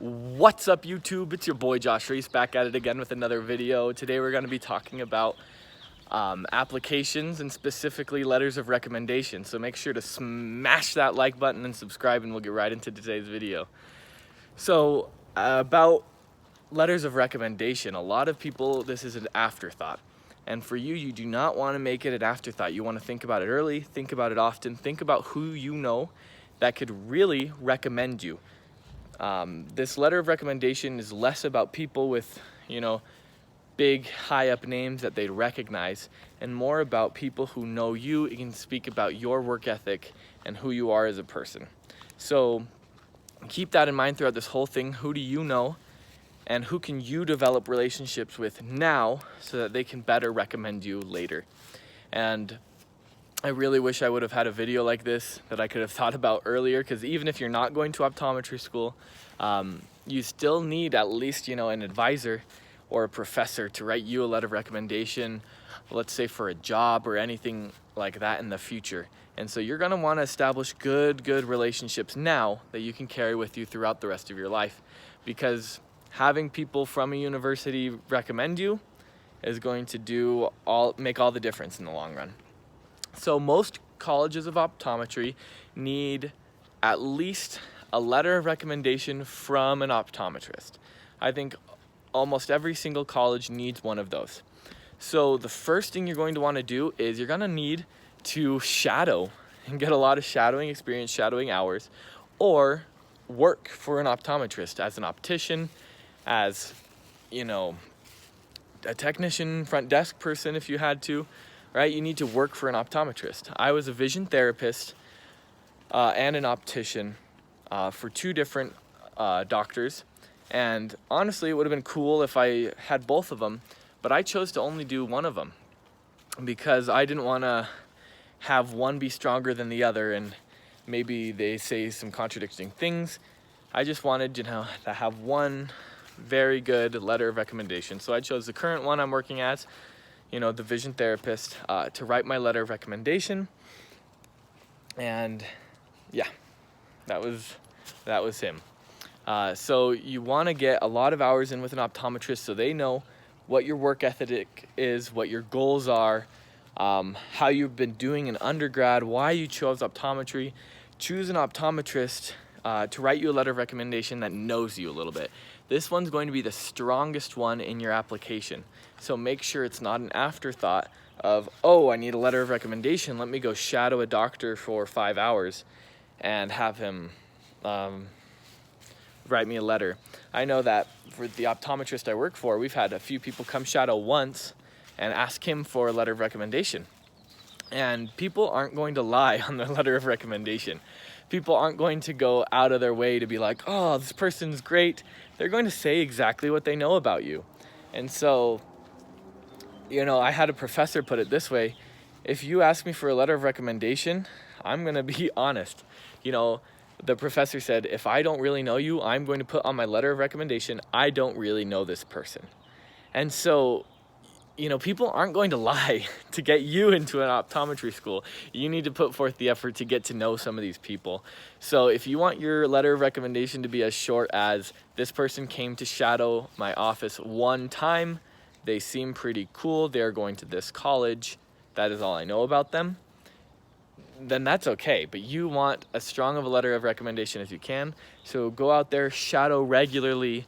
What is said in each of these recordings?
What's up, YouTube? It's your boy Josh Reese back at it again with another video. Today we're going to be talking about applications and specifically letters of recommendation. So make sure to smash that like button and subscribe, and we'll get right into today's video. So about letters of recommendation, a lot of people, this is an afterthought. And for you, you do not want to make it an afterthought. You want to think about it early, think about it often, think about who you know that could really recommend you. This letter of recommendation is less about people with, big high up names that they'd recognize, and more about people who know you and can speak about your work ethic and who you are as a person. So keep that in mind throughout this whole thing. Who do you know and who can you develop relationships with now so that they can better recommend you later? And I really wish I would have had a video like this that I could have thought about earlier, because even if you're not going to optometry school, you still need at least, an advisor or a professor to write you a letter of recommendation, let's say for a job or anything like that in the future. And so you're gonna wanna establish good relationships now that you can carry with you throughout the rest of your life, because having people from a university recommend you is going to make all the difference in the long run. So most colleges of optometry need at least a letter of recommendation from an optometrist. I think almost every single college needs one of those. So the first thing you're going to want to do is you're going to need to shadow and get a lot of shadowing experience, shadowing hours, or work for an optometrist as an optician, as, a technician, front desk person if you had to. Right, you need to work for an optometrist. I was a vision therapist and an optician for two different doctors, and honestly it would have been cool if I had both of them, but I chose to only do one of them because I didn't want to have one be stronger than the other and maybe they say some contradicting things. I just wanted to have one very good letter of recommendation, so I chose the current one I'm working at, the vision therapist, to write my letter of recommendation. And yeah, that was him. So you want to get a lot of hours in with an optometrist so they know what your work ethic is, what your goals are, how you've been doing in undergrad, why you chose optometry. Choose an optometrist to write you a letter of recommendation that knows you a little bit. This one's going to be the strongest one in your application. So make sure it's not an afterthought of, oh, I need a letter of recommendation, let me go shadow a doctor for 5 hours and have him write me a letter. I know that for the optometrist I work for, we've had a few people come shadow once and ask him for a letter of recommendation. And people aren't going to lie on their letter of recommendation. People aren't going to go out of their way to be like, oh, this person's great. They're going to say exactly what they know about you. And so, I had a professor put it this way: if you ask me for a letter of recommendation, I'm going to be honest. The professor said, if I don't really know you, I'm going to put on my letter of recommendation, I don't really know this person. And so, people aren't going to lie to get you into an optometry school. You need to put forth the effort to get to know some of these people. So if you want your letter of recommendation to be as short as, this person came to shadow my office one time, they seem pretty cool, they're going to this college, that is all I know about them, then that's okay. But you want as strong of a letter of recommendation as you can. So go out there, shadow regularly,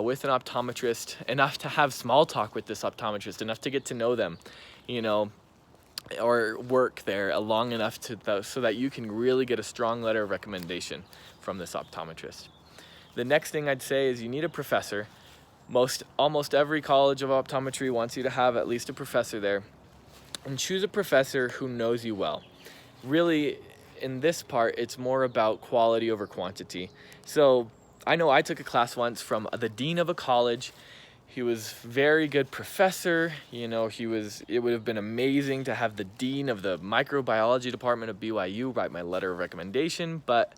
with an optometrist, enough to have small talk with this optometrist, enough to get to know them, or work there long enough so that you can really get a strong letter of recommendation from this optometrist. The next thing I'd say is you need a professor. Almost every college of optometry wants you to have at least a professor there, and choose a professor who knows you well. Really, in this part, it's more about quality over quantity. So I know I took a class once from the dean of a college. He was very good professor. It would have been amazing to have the dean of the microbiology department of BYU write my letter of recommendation, but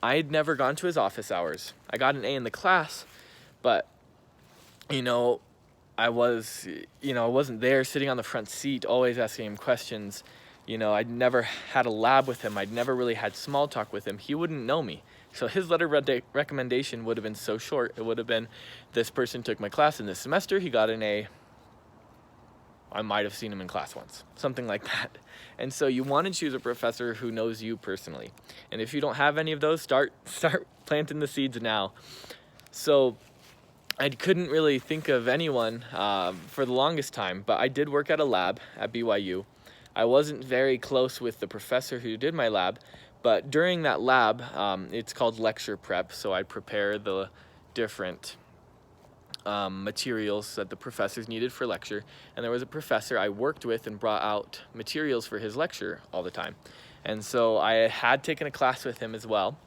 I had never gone to his office hours. I got an A in the class, but I wasn't there sitting on the front seat always asking him questions. I'd never had a lab with him. I'd never really had small talk with him. He wouldn't know me. So his letter of recommendation would have been so short. It would have been, this person took my class in this semester, he got an A. I might have seen him in class once, something like that. And so you want to choose a professor who knows you personally. And if you don't have any of those, start planting the seeds now. So I couldn't really think of anyone for the longest time, but I did work at a lab at BYU. I wasn't very close with the professor who did my lab, but during that lab, it's called lecture prep, so I prepare the different materials that the professors needed for lecture, and there was a professor I worked with and brought out materials for his lecture all the time. And so I had taken a class with him as well,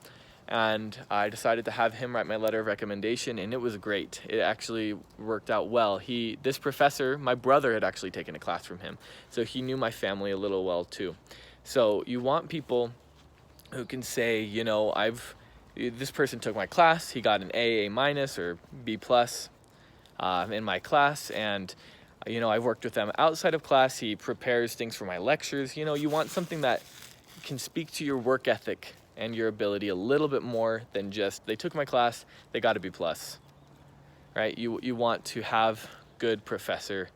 and I decided to have him write my letter of recommendation, and it was great. It actually worked out well. This professor, my brother had actually taken a class from him, so he knew my family a little well too. So you want people who can say, you know, this person took my class, he got an A minus, or B plus in my class, and you know, I've worked with them outside of class. He prepares things for my lectures. You know, you want something that can speak to your work ethic and your ability a little bit more than just, they took my class, they got a B plus, right? You want to have good professor,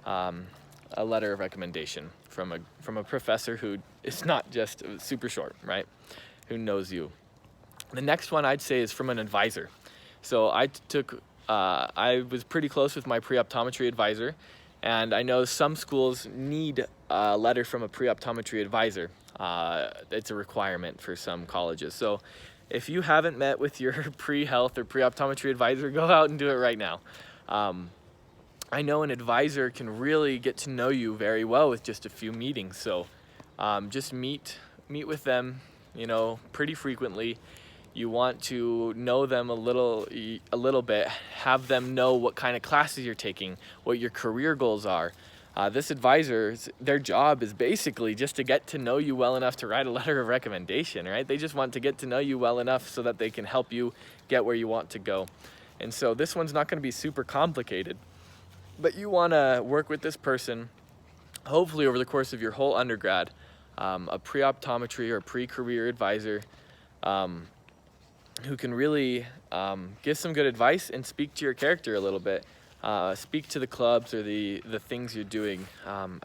a letter of recommendation from a professor who is not just super short, right? Who knows you. The next one I'd say is from an advisor. So I was pretty close with my pre-optometry advisor, and I know some schools need a letter from a pre-optometry advisor. It's a requirement for some colleges. So if you haven't met with your pre-health or pre-optometry advisor, go out and do it right now. I know an advisor can really get to know you very well with just a few meetings. So just meet with them, you know, pretty frequently. You want to know them a little bit, have them know what kind of classes you're taking, what your career goals are. This advisor, their job is basically just to get to know you well enough to write a letter of recommendation, right? They just want to get to know you well enough so that they can help you get where you want to go. And so this one's not going to be super complicated, but you want to work with this person, hopefully over the course of your whole undergrad, a pre-optometry or pre-career advisor, who can really give some good advice and speak to your character a little bit. Speak to the clubs or the things you're doing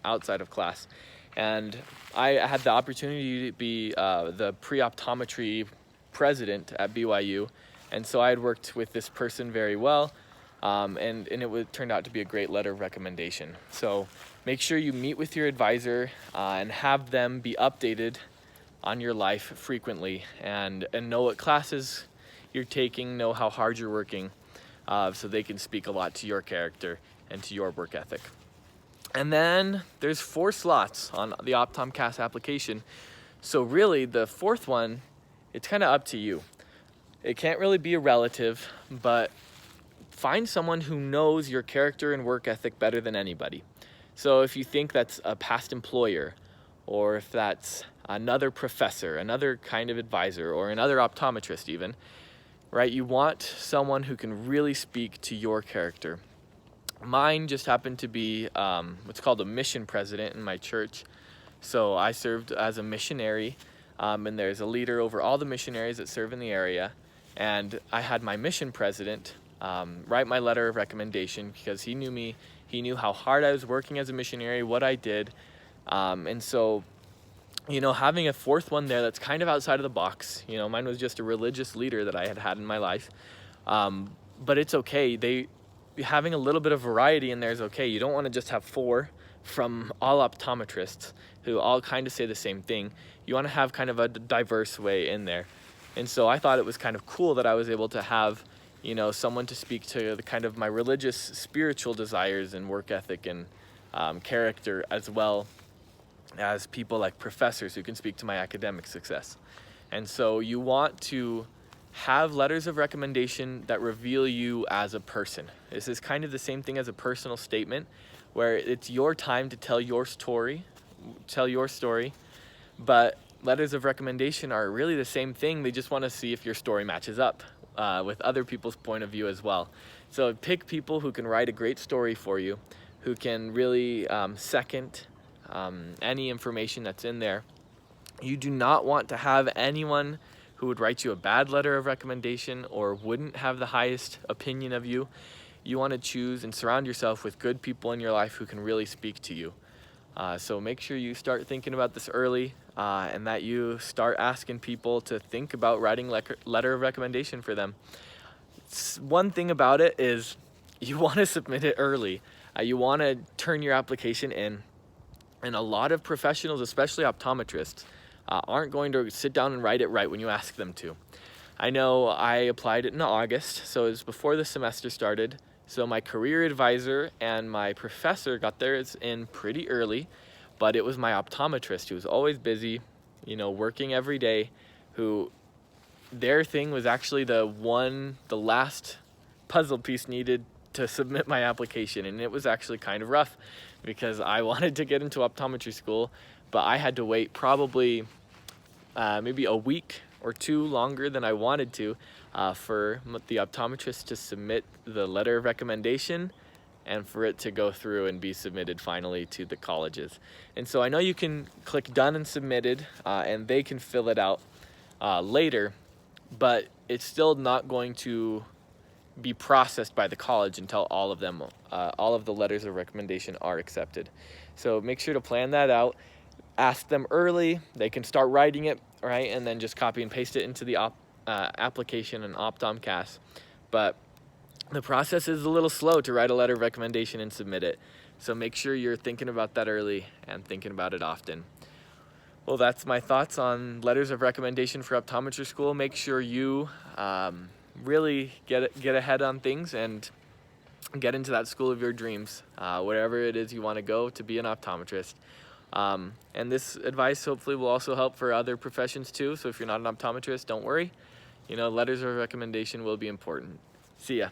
outside of class. And I had the opportunity to be the pre-optometry president at BYU, and so I had worked with this person very well, and it turned out to be a great letter of recommendation. So make sure you meet with your advisor and have them be updated on your life frequently, and know what classes you're taking, know how hard you're working, so they can speak a lot to your character and to your work ethic. And then there's 4 slots on the OptomCast application. So really the 4th one, it's kind of up to you. It can't really be a relative, but find someone who knows your character and work ethic better than anybody. So if you think that's a past employer, or if that's another professor, another kind of advisor, or another optometrist even, right? You want someone who can really speak to your character. Mine just happened to be what's called a mission president in my church. So I served as a missionary, and there's a leader over all the missionaries that serve in the area. And I had my mission president write my letter of recommendation because he knew me. He knew how hard I was working as a missionary, what I did. And so, you know, having a 4th one there that's kind of outside of the box, you know, mine was just a religious leader that I had in my life. But it's okay. Having a little bit of variety in there is okay. You don't want to just have 4 from all optometrists who all kind of say the same thing. You want to have kind of a diverse way in there. And so I thought it was kind of cool that I was able to have, you know, someone to speak to the kind of my religious, spiritual desires and work ethic and character, as well as people like professors who can speak to my academic success. And so you want to have letters of recommendation that reveal you as a person. This is kind of the same thing as a personal statement, where it's your time to tell your story, but letters of recommendation are really the same thing. They just want to see if your story matches up with other people's point of view as well. So pick people who can write a great story for you, who can really second any information that's in there. You do not want to have anyone who would write you a bad letter of recommendation or wouldn't have the highest opinion of you. You want to choose and surround yourself with good people in your life who can really speak to you. So make sure you start thinking about this early, and that you start asking people to think about writing letter of recommendation for them. One thing about it is you want to submit it early. You want to turn your application in, and a lot of professionals, especially optometrists, aren't going to sit down and write it right when you ask them to. I know I applied it in August, so it was before the semester started. So my career advisor and my professor got theirs in pretty early, but it was my optometrist who was always busy, working every day, who their thing was actually the last puzzle piece needed to submit my application. And it was actually kind of rough because I wanted to get into optometry school, but I had to wait probably maybe a week or two longer than I wanted to for the optometrist to submit the letter of recommendation and for it to go through and be submitted finally to the colleges. And so I know you can click done and submitted, and they can fill it out later, but it's still not going to be processed by the college until all of the letters of recommendation are accepted. So make sure to plan that out. Ask them early. They can start writing it, right, and then just copy and paste it into the application in Optomcast. But the process is a little slow to write a letter of recommendation and submit it. So make sure you're thinking about that early and thinking about it often. Well, that's my thoughts on letters of recommendation for optometry school. Make sure you really get ahead on things and get into that school of your dreams, wherever it is you want to go to be an optometrist. And this advice hopefully will also help for other professions too. So if you're not an optometrist, don't worry. Letters of recommendation will be important. See ya.